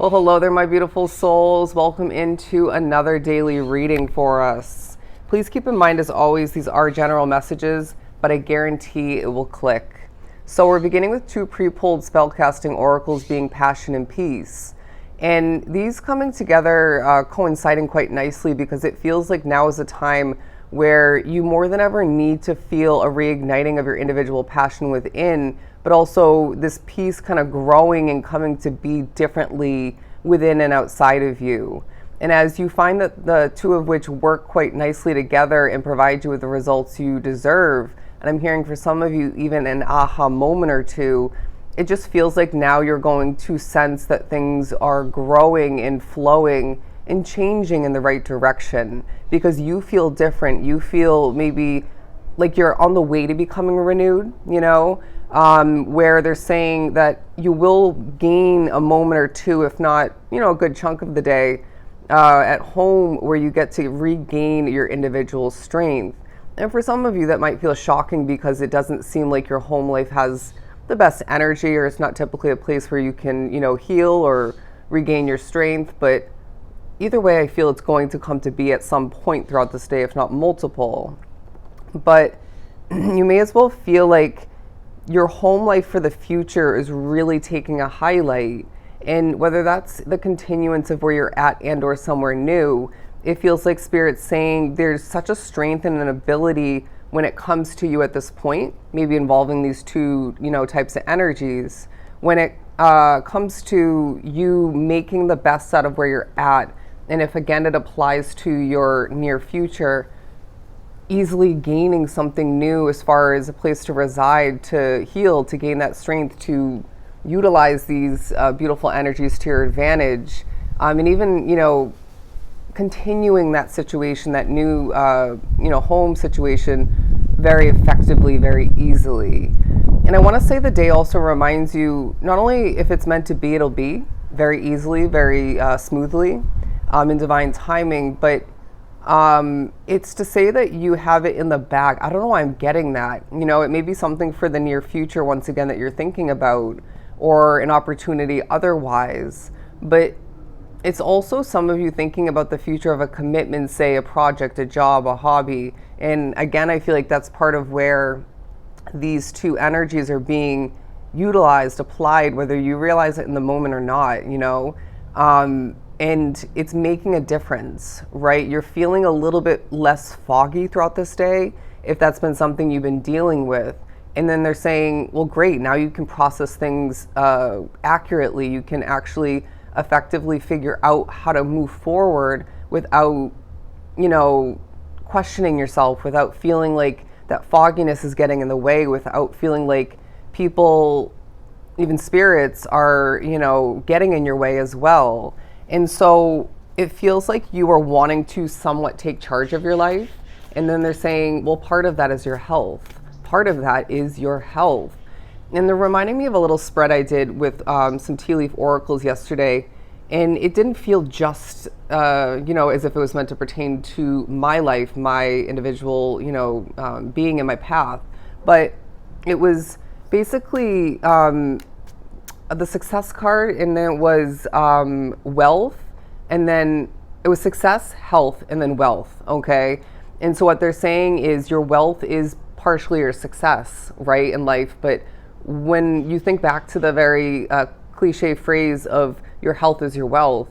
Well, hello there, my beautiful souls. Welcome into another daily reading for us. Please keep in mind, as always, these are general messages, but I guarantee it will click. So we're beginning with two pre-pulled spellcasting oracles being Passion and Peace. And these coming together, coinciding quite nicely, because it feels like now is a time where you more than ever need to feel a reigniting of your individual passion within, but also this peace kind of growing and coming to be differently within and outside of you. And as you find that the two of which work quite nicely together and provide you with the results you deserve, and I'm hearing for some of you even an aha moment or two, it just feels like now you're going to sense that things are growing and flowing and changing in the right direction, because you feel different. You feel maybe like you're on the way to becoming renewed, where they're saying that you will gain a moment or two, if not, a good chunk of the day at home, where you get to regain your individual strength. And for some of you, that might feel shocking because it doesn't seem like your home life has the best energy, or it's not typically a place where you can, heal or regain your strength. But either way, I feel it's going to come to be at some point throughout this day, if not multiple. But you may as well feel like your home life for the future is really taking a highlight. And whether that's the continuance of where you're at and or somewhere new, it feels like Spirit's saying there's such a strength and an ability when it comes to you at this point, maybe involving these two, types of energies, when it comes to you making the best out of where you're at. And if again it applies to your near future, easily gaining something new as far as a place to reside, to heal, to gain that strength, to utilize these beautiful energies to your advantage, and even continuing that situation, that new home situation, very effectively, very easily. And I want to say the day also reminds you, not only if it's meant to be, it'll be very easily, very smoothly, in divine timing, but it's to say that you have it in the bag. I don't know why I'm getting that. It may be something for the near future, once again, that you're thinking about, or an opportunity otherwise. But it's also some of you thinking about the future of a commitment, say a project, a job, a hobby. And again, I feel like that's part of where these two energies are being utilized, applied, whether you realize it in the moment or not, and it's making a difference, right? You're feeling a little bit less foggy throughout this day, if that's been something you've been dealing with. And then they're saying, well, great, now you can process things accurately. You can actually effectively figure out how to move forward without, questioning yourself, without feeling like that fogginess is getting in the way, without feeling like people, even spirits, are, getting in your way as well. And so it feels like you are wanting to somewhat take charge of your life. And then they're saying, well, part of that is your health. Part of that is your health. And they're reminding me of a little spread I did with some tea leaf oracles yesterday. And it didn't feel just, as if it was meant to pertain to my life, my individual, being in my path. But it was basically the success card, and then it was wealth, and then it was success, health, and then wealth, okay? And so what they're saying is your wealth is partially your success, right, in life. But when you think back to the very cliche phrase of your health is your wealth,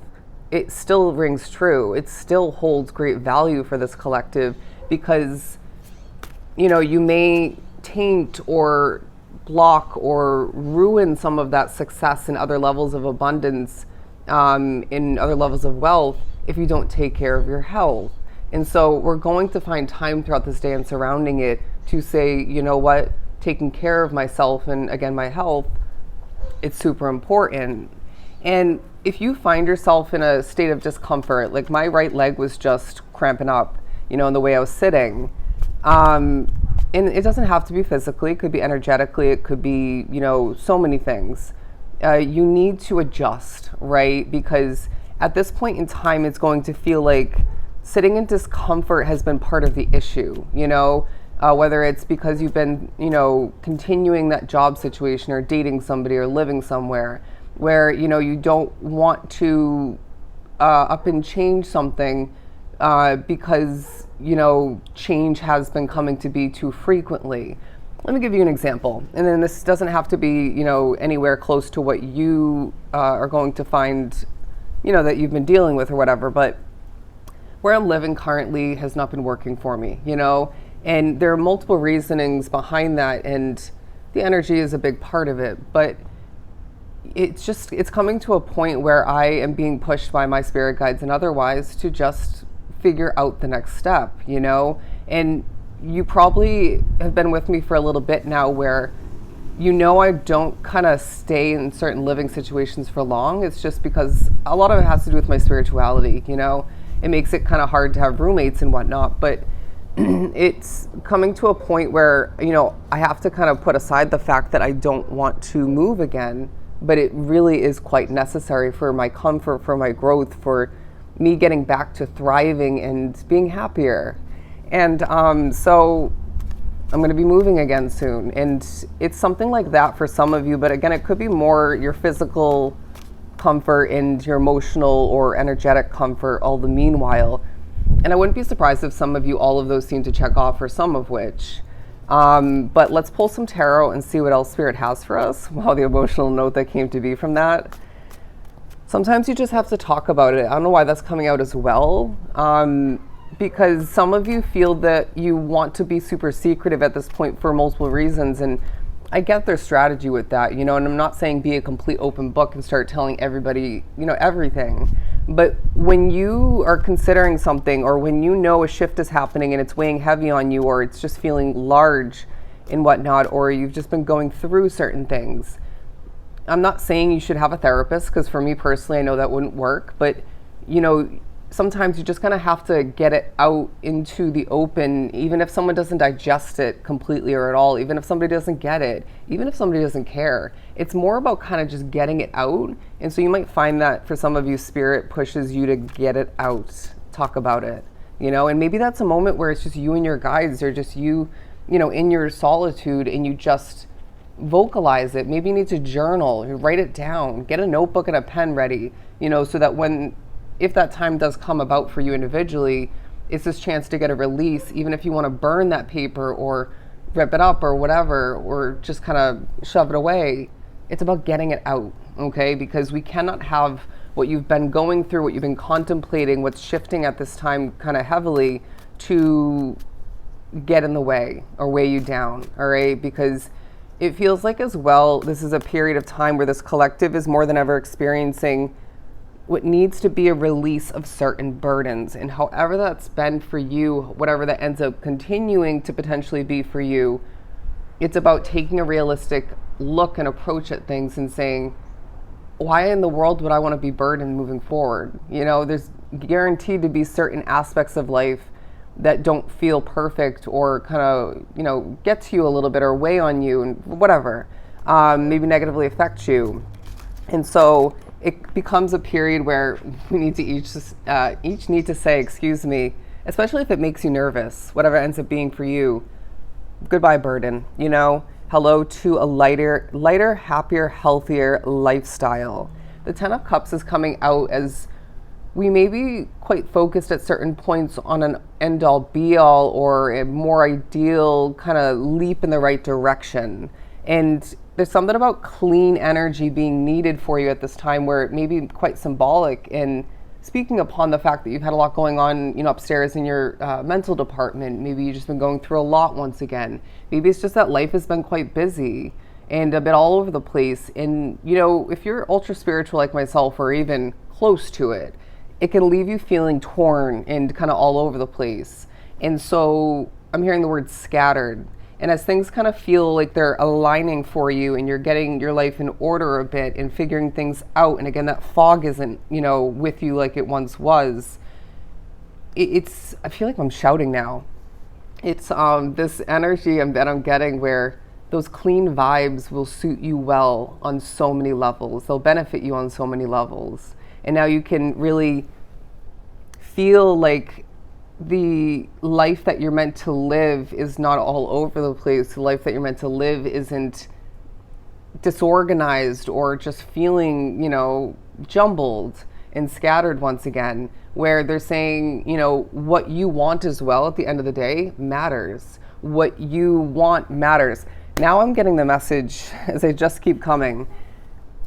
it still rings true. It still holds great value for this collective, because, you may taint or block or ruin some of that success in other levels of abundance, in other levels of wealth, if you don't take care of your health. And so we're going to find time throughout this day and surrounding it to say, you know what, taking care of myself and again my health, it's super important. And if you find yourself in a state of discomfort, like my right leg was just cramping up, in the way I was sitting, and it doesn't have to be physically, it could be energetically, it could be, so many things. You need to adjust, right? Because at this point in time, it's going to feel like sitting in discomfort has been part of the issue, whether it's because you've been, continuing that job situation or dating somebody or living somewhere. where, you don't want to up and change something because, change has been coming to be too frequently. Let me give you an example. And then this doesn't have to be, anywhere close to what you are going to find, that you've been dealing with or whatever. But where I'm living currently has not been working for me, and there are multiple reasonings behind that. And the energy is a big part of it. But it's coming to a point where I am being pushed by my spirit guides and otherwise to just figure out the next step, and you probably have been with me for a little bit now where, I don't kind of stay in certain living situations for long. It's just because a lot of it has to do with my spirituality, it makes it kind of hard to have roommates and whatnot, but it's coming to a point where, I have to kind of put aside the fact that I don't want to move again, but it really is quite necessary for my comfort, for my growth, for me getting back to thriving and being happier. And so I'm going to be moving again soon. And it's something like that for some of you. But again, it could be more your physical comfort and your emotional or energetic comfort all the meanwhile. And I wouldn't be surprised if some of you, all of those seem to check off, or some of which. But let's pull some tarot and see what else Spirit has for us. Wow, the emotional note that came to be from that. Sometimes you just have to talk about it. I don't know why that's coming out as well. Because some of you feel that you want to be super secretive at this point for multiple reasons. And I get their strategy with that, and I'm not saying be a complete open book and start telling everybody, everything. But when you are considering something, or when a shift is happening and it's weighing heavy on you, or it's just feeling large and whatnot, or you've just been going through certain things, I'm not saying you should have a therapist, because for me personally, I know that wouldn't work. But, sometimes you just kind of have to get it out into the open, even if someone doesn't digest it completely or at all, even if somebody doesn't get it, even if somebody doesn't care. It's more about kind of just getting it out. And so you might find that for some of you, Spirit pushes you to get it out, talk about it, and maybe that's a moment where it's just you and your guides, or just you, in your solitude, and you just vocalize it. Maybe you need to journal, write it down, get a notebook and a pen ready, so that if that time does come about for you individually, it's this chance to get a release, even if you want to burn that paper or rip it up or whatever, or just kind of shove it away. It's about getting it out, okay? Because we cannot have what you've been going through, what you've been contemplating, what's shifting at this time kind of heavily, to get in the way or weigh you down, all right? Because it feels like as well, this is a period of time where this collective is more than ever experiencing what needs to be a release of certain burdens. And however that's been for you, whatever that ends up continuing to potentially be for you, it's about taking a realistic look and approach at things and saying, why in the world would I want to be burdened moving forward? There's guaranteed to be certain aspects of life that don't feel perfect, or kind of, get to you a little bit, or weigh on you and whatever, maybe negatively affect you. And so it becomes a period where we need to each need to say, excuse me, especially if it makes you nervous, whatever it ends up being for you. Goodbye, burden, hello to a lighter, happier, healthier lifestyle. The 10 of Cups is coming out as we may be quite focused at certain points on an end-all be-all, or a more ideal kind of leap in the right direction. And there's something about clean energy being needed for you at this time, where it may be quite symbolic in speaking upon the fact that you've had a lot going on, upstairs in your mental department. Maybe you've just been going through a lot once again. Maybe it's just that life has been quite busy and a bit all over the place. And, if you're ultra spiritual like myself, or even close to it, it can leave you feeling torn and kind of all over the place. And so I'm hearing the word scattered. And as things kind of feel like they're aligning for you, and you're getting your life in order a bit and figuring things out, and again, that fog isn't, with you like it once was, I feel like I'm shouting now. It's this energy that I'm getting, where those clean vibes will suit you well on so many levels. They'll benefit you on so many levels. And now you can really feel like the life that you're meant to live is not all over the place. The life that you're meant to live isn't disorganized or just feeling, jumbled and scattered once again, where they're saying, what you want as well at the end of the day matters. What you want matters. Now I'm getting the message as they just keep coming.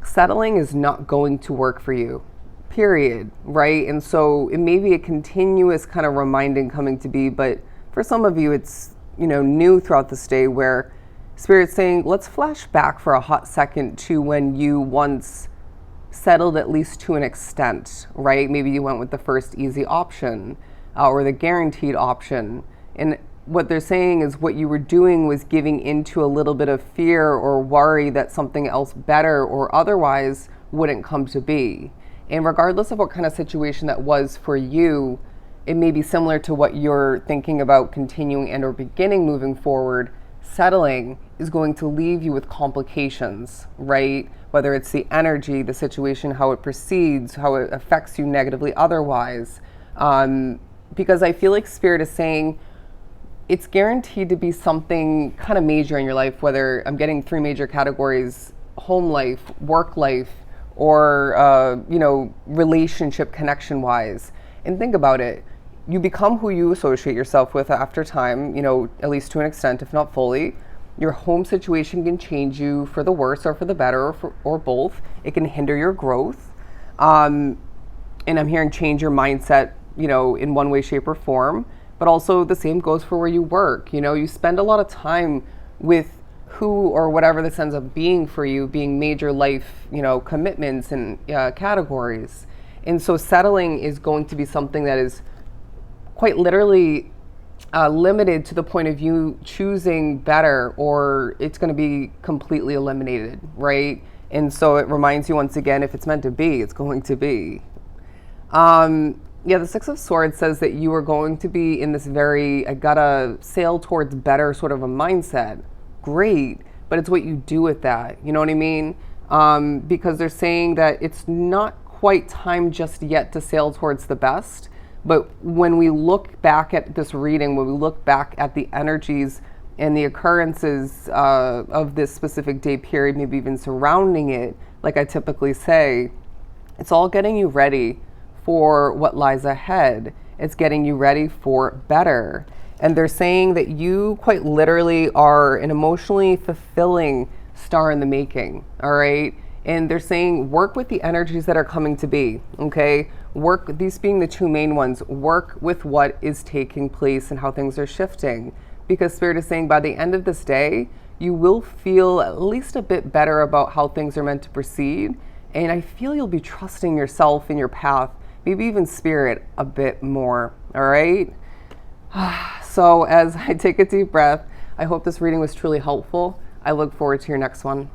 Settling is not going to work for you, period, right? And so it may be a continuous kind of reminding coming to be, but for some of you, it's, new throughout this day where Spirit's saying, let's flash back for a hot second to when you once settled, at least to an extent, right? Maybe you went with the first easy option or the guaranteed option. And what they're saying is what you were doing was giving into a little bit of fear or worry that something else better or otherwise wouldn't come to be. And regardless of what kind of situation that was for you, it may be similar to what you're thinking about continuing and or beginning moving forward. Settling is going to leave you with complications, right? Whether it's the energy, the situation, how it proceeds, how it affects you negatively otherwise. Because I feel like Spirit is saying it's guaranteed to be something kind of major in your life, whether I'm getting 3 major categories: home life, work life, or, relationship connection wise. And think about it. You become who you associate yourself with after time, at least to an extent, if not fully. Your home situation can change you for the worse or for the better, or both. It can hinder your growth. And I'm hearing change your mindset, in one way, shape, or form. But also the same goes for where you work. You spend a lot of time with who or whatever this ends up being for you, being major life, commitments and categories. And so settling is going to be something that is quite literally limited to the point of you choosing better, or it's going to be completely eliminated, right? And so it reminds you once again, if it's meant to be, it's going to be. The 6 of Swords says that you are going to be in this very, I gotta sail towards better sort of a mindset. Great, but it's what you do with that. You know what I mean? Because they're saying that it's not quite time just yet to sail towards the best. But when we look back at this reading, when we look back at the energies and the occurrences of this specific day period, maybe even surrounding it, like I typically say, it's all getting you ready for what lies ahead. It's getting you ready for better. And they're saying that you quite literally are an emotionally fulfilling star in the making, all right? And they're saying work with the energies that are coming to be, okay? Work, these being the 2 main ones, work with what is taking place and how things are shifting. Because Spirit is saying by the end of this day, you will feel at least a bit better about how things are meant to proceed. And I feel you'll be trusting yourself and your path, maybe even Spirit, a bit more, all right? So as I take a deep breath, I hope this reading was truly helpful. I look forward to your next one.